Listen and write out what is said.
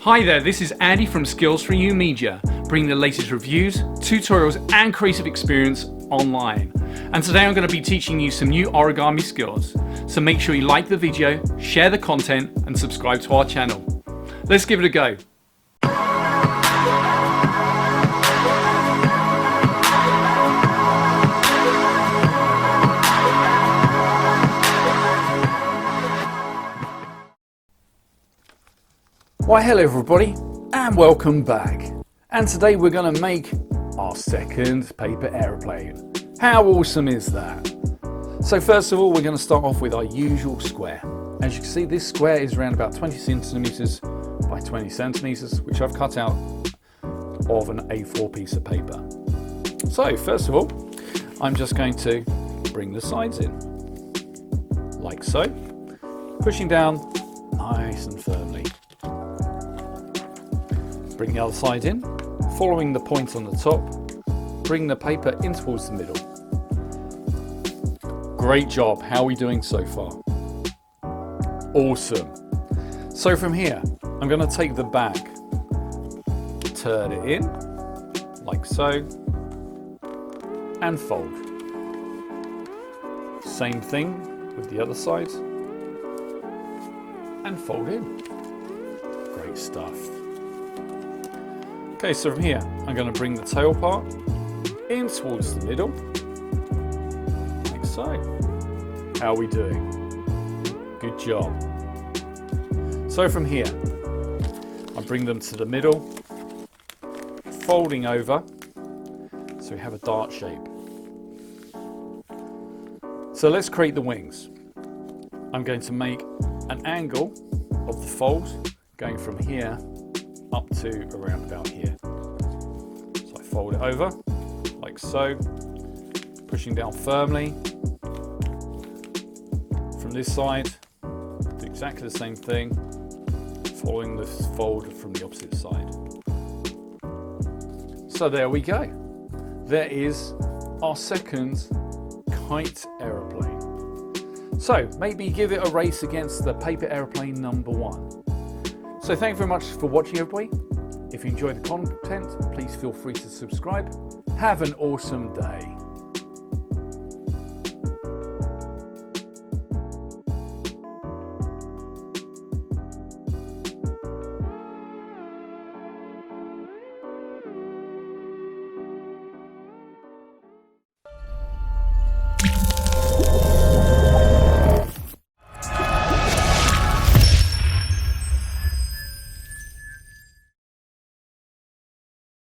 Hi there, this is Andy from Skilz4umedia, bringing the latest reviews, tutorials and creative experience online. And today I'm going to be teaching you some new origami skills. So make sure you like the video, share the content and subscribe to our channel. Let's give it a go. Why hello everybody and welcome back. And today we're going to make our second paper aeroplane. How awesome is that? So first of all we're going to start off with our usual square. As you can see, this square is around about 20 centimeters by 20 centimeters, which I've cut out of an A4 piece of paper. So first of all I'm just going to bring the sides in like so, pushing down nice and firmly. Bring the other side in, following the point on the top, bring the paper in towards the middle. Great job, how are we doing so far? Awesome. So from here, I'm going to take the back, turn it in, like so, and fold. Same thing with the other side, and fold in. Great stuff. Okay, so from here, I'm going to bring the tail part in towards the middle, like so. How are we doing? Good job. So from here, I bring them to the middle, folding over, so we have a dart shape. So let's create the wings. I'm going to make an angle of the fold going from here up to around about here. So I fold it over like so, pushing down firmly. From this side, do exactly the same thing, following the fold from the opposite side. So there we go. There is our second kite aeroplane. So maybe give it a race against the paper aeroplane number 1. So thank you very much for watching everybody. If you enjoyed the content, please feel free to subscribe. Have an awesome day.